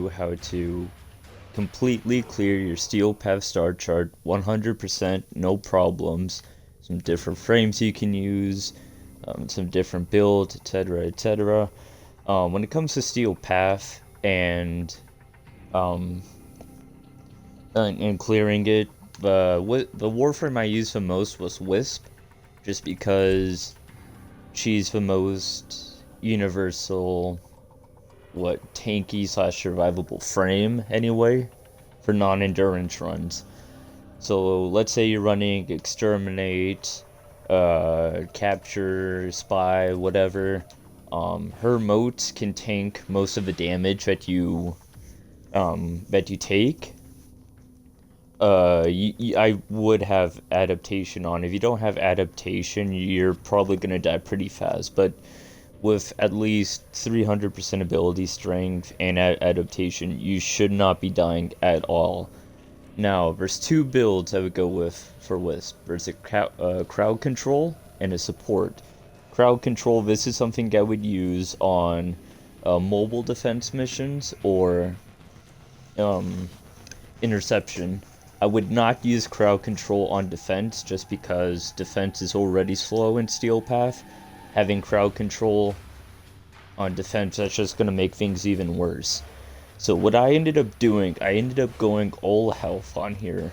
you how to completely clear your Steel Path star chart 100%, no problems. Some different frames you can use, some different builds, etc., etc. When it comes to Steel Path um, and clearing it, the Warframe I used the most was Wisp, just because she's the most universal, tanky slash survivable frame anyway, for non-endurance runs. So let's say you're running Exterminate, Capture, Spy, whatever. Her motes can tank most of the damage that you take. I would have adaptation on. If you don't have adaptation, you're probably gonna die pretty fast. But with at least 300% ability strength and adaptation, you should not be dying at all. Now, there's two builds I would go with for Wisp. There's a crowd control and a support. Crowd control, this is something I would use on mobile defense missions or interception. I would not use crowd control on defense just because defense is already slow in Steel Path. Having crowd control on defense, that's just going to make things even worse. So what I ended up doing, I ended up going all health on here.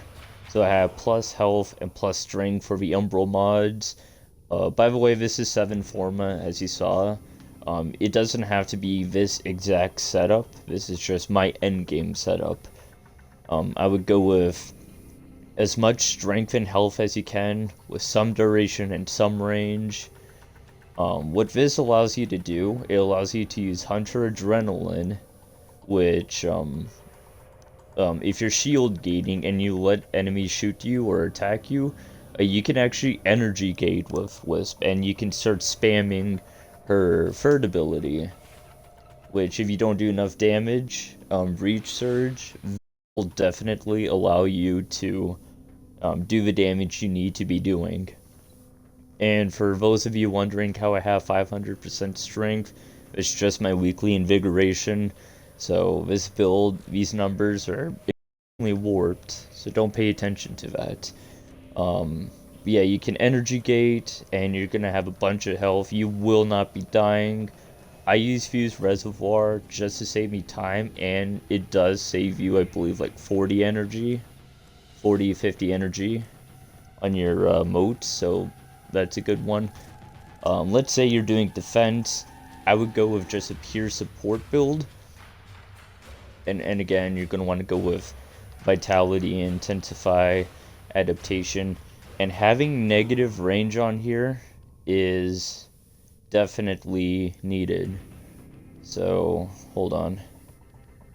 So I have plus health and plus strength for the Umbral mods. By the way, this is 7 Forma, as you saw. It doesn't have to be this exact setup. This is just my endgame setup. I would go with as much strength and health as you can, with some duration and some range. What this allows you to do, it allows you to use Hunter Adrenaline, which, if you're shield gating and you let enemies shoot you or attack you, you can actually energy gate with Wisp, and you can start spamming her third ability, which if you don't do enough damage, Reach Surge will definitely allow you to do the damage you need to be doing. And for those of you wondering how I have 500% strength, it's just my weekly invigoration. So this build, these numbers are extremely warped, so don't pay attention to that. Yeah, you can energy gate, and you're gonna have a bunch of health. You will not be dying. I use Fuse Reservoir just to save me time, and it does save you, I believe, like 40 energy, 40, 50 energy on your moat, so that's a good one. Let's say you're doing defense. I would go with just a pure support build. And again, you're going to want to go with Vitality, Intensify, Adaptation. And having negative range on here is definitely needed. So, hold on.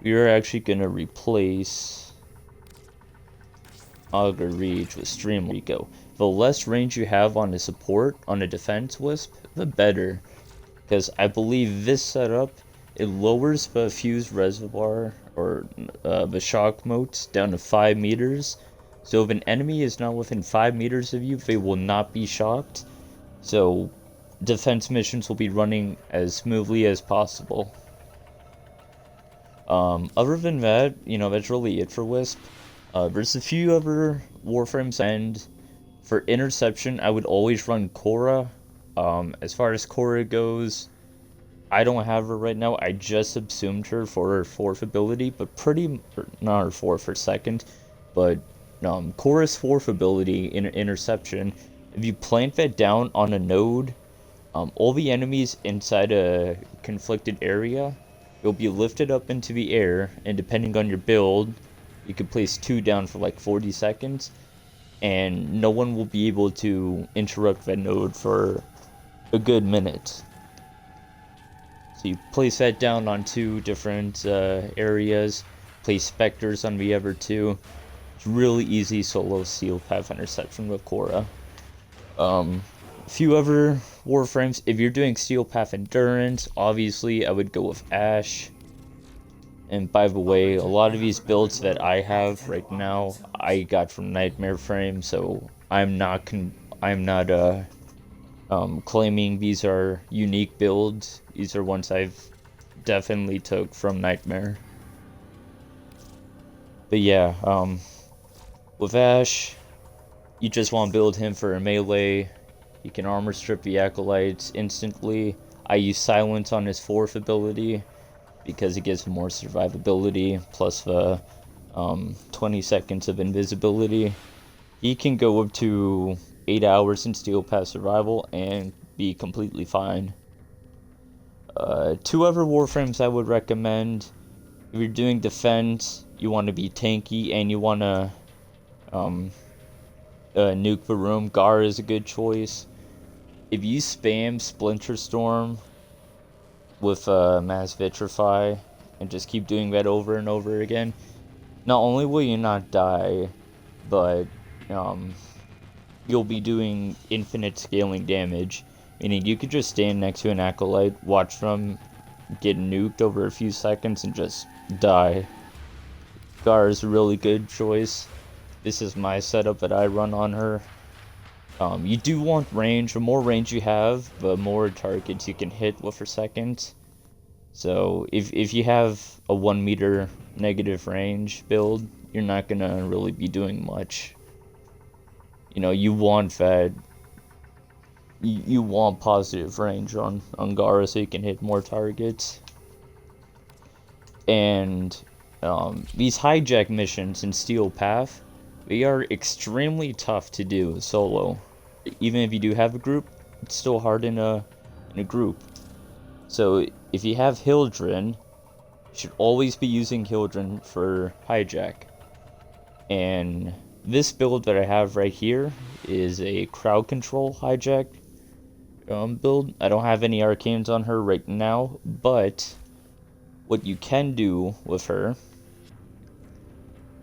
We are actually going to replace Augur Reach with Stream Rico. The less range you have on a support, on a defense Wisp, the better. Because I believe this setup, it lowers the Fuse Reservoir, or the shock motes, down to 5 meters. So if an enemy is not within 5 meters of you, they will not be shocked. So defense missions will be running as smoothly as possible. Other than that, that's really it for Wisp. There's a few other Warframes, and for interception, I would always run Korra. As far as Korra goes, I don't have her right now. I just subsumed her for her 4th ability, but not her 4th, her 2nd. But Korra's 4th ability in interception, if you plant that down on a node, all the enemies inside a conflicted area will be lifted up into the air, and depending on your build, you can place 2 down for like 40 seconds, and no one will be able to interrupt that node for a good minute. So you place that down on 2 different areas, place Spectres on the other 2. It's really easy solo Steel Path interception with Korra. A few other Warframes, if you're doing Steel Path Endurance, obviously I would go with Ash. And by the way, a lot of these builds that I have right now, I got from Nightmare Frame, so I'm not claiming these are unique builds. These are ones I've definitely took from Nightmare. But yeah, with Ash, you just want to build him for a melee. He can armor strip the acolytes instantly. I use silence on his 4th ability because it gives him more survivability, plus the 20 seconds of invisibility. He can go up to 8 hours in Steel Path survival and be completely fine. 2 other Warframes I would recommend. If you're doing defense, you want to be tanky and you want to nuke the room, Gar is a good choice. If you spam Splinter Storm with Mass Vitrify and just keep doing that over and over again, not only will you not die, but you'll be doing infinite scaling damage. Meaning you could just stand next to an acolyte, watch them get nuked over a few seconds, and just die. Gar is a really good choice. This is my setup that I run on her. You do want range. The more range you have, the more targets you can hit with her second. So if you have a 1 meter negative range build, you're not gonna really be doing much. You know, you want that. You want positive range on Gara so you can hit more targets. And these hijack missions in Steel Path, they are extremely tough to do solo. Even if you do have a group, it's still hard in a group. So if you have Hildren, you should always be using Hildren for hijack. And this build that I have right here is a crowd control hijack build. I don't have any arcanes on her right now, but what you can do with her,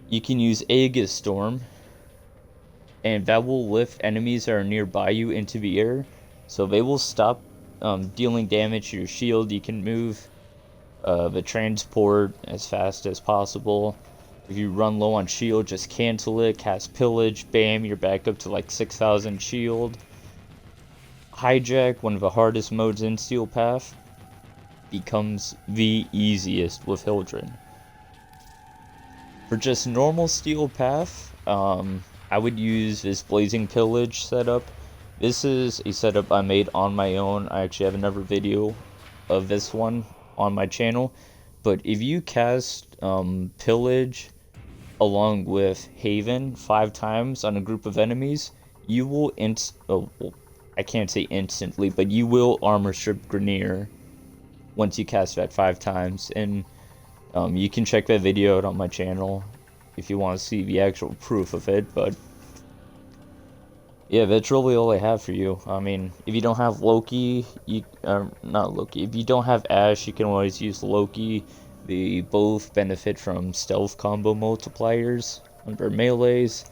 you can use Aegis Storm, and that will lift enemies that are nearby you into the air, so they will stop dealing damage to your shield. You can move the transport as fast as possible. If you run low on shield, just cancel it, cast Pillage, bam, you're back up to like 6,000 shield. Hijack, one of the hardest modes in Steel Path, becomes the easiest with Hildren. For just normal Steel Path, I would use this Blazing Pillage setup. This is a setup I made on my own. I actually have another video of this one on my channel. But if you cast Pillage along with Haven 5 times on a group of enemies, you will I can't say instantly, but you will armor strip Grineer once you cast that 5 times. And you can check that video out on my channel if you want to see the actual proof of it. But yeah, that's really all I have for you. I mean, if you don't have Loki, not Loki. If you don't have Ash, you can always use Loki. They both benefit from stealth combo multipliers under melees.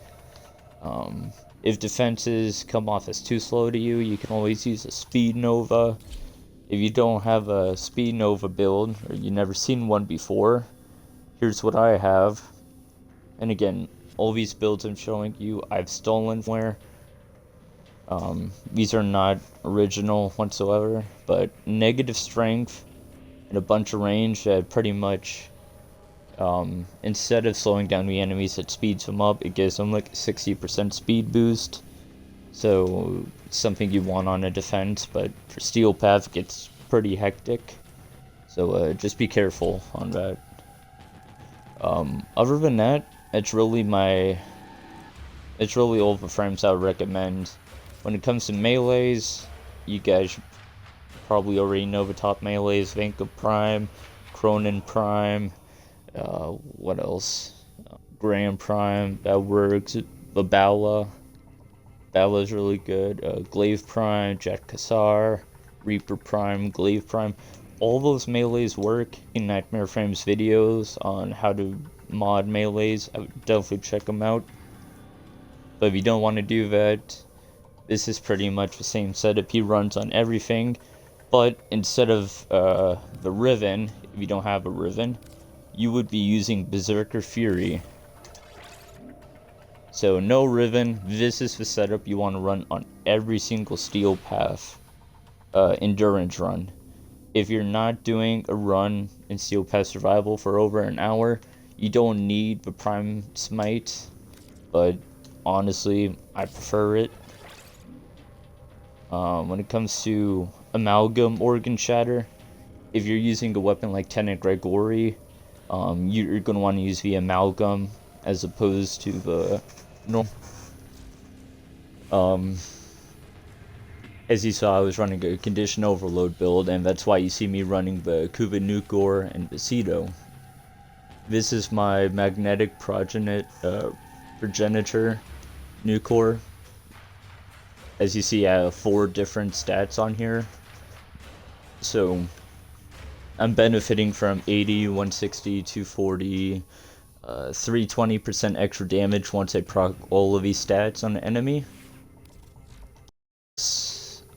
If defenses come off as too slow to you, you can always use a Speed Nova. If you don't have a Speed Nova build, or you've never seen one before, here's what I have. And again, all these builds I'm showing you, I've stolen where. These are not original whatsoever, but negative strength and a bunch of range that pretty much, instead of slowing down the enemies, it speeds them up. It gives them like a 60% speed boost. So it's something you want on a defense, but for Steel Path it gets pretty hectic. So just be careful on that. Other than that, it's really all the frames I would recommend. When it comes to melees, you guys probably already know the top melees: Vanka Prime, Cronin Prime, what else? Grand Prime, that works. Babala. Bala's really good. Glaive Prime, Jet Kassar, Reaper Prime, Glaive Prime. All those melees work in Nightmare Frame's videos on how to mod melees. I would definitely check them out. But if you don't want to do that, this is pretty much the same setup. He runs on everything, but instead of the Riven, if you don't have a Riven, you would be using Berserker Fury. So no Riven, this is the setup you want to run on every single Steel Path endurance run. If you're not doing a run in Steel Path Survival for over an hour, You don't need the Prime Smite, but honestly, I prefer it. When it comes to Amalgam Organ Shatter, if you're using a weapon like Tenet Gregory, you're going to want to use the Amalgam as opposed to the normal. As you saw, I was running a Condition Overload build, and that's why you see me running the Kuva Nukor and Vecedo. This is my Magnetic Progenitor Nukor. As you see, I have 4 different stats on here. So, I'm benefiting from 80, 160, 240, 320% extra damage once I proc all of these stats on an enemy.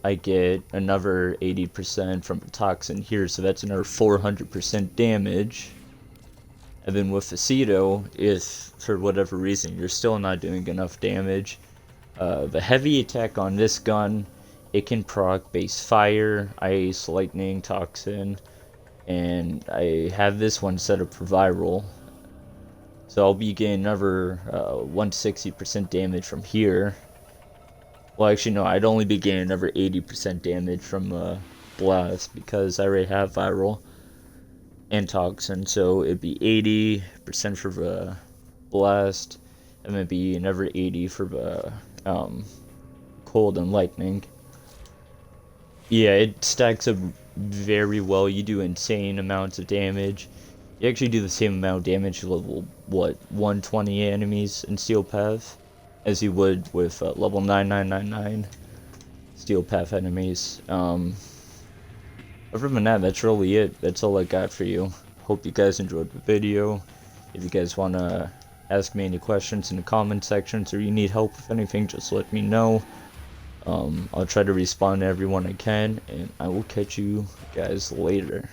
I get another 80% from the toxin here, so that's another 400% damage. And then with Vecedo, if for whatever reason you're still not doing enough damage, the heavy attack on this gun, it can proc base fire, ice, lightning, toxin, and I have this one set up for viral. So I'll be getting another 160% damage from here. Well, actually, no, I'd only be getting another 80% damage from Blast because I already have Viral and Toxin, so it'd be 80% for the Blast, and then it'd be another 80 for the Cold and Lightning. Yeah, it stacks up very well. You do insane amounts of damage. You actually do the same amount of damage to level, what, 120 enemies in Steel Path as you would with level 9999 Steel Path enemies. Other than that, that's really it. That's all I got for you. Hope you guys enjoyed the video. If you guys want to ask me any questions in the comment sections or you need help with anything, just let me know. I'll try to respond to everyone I can, and I will catch you guys later.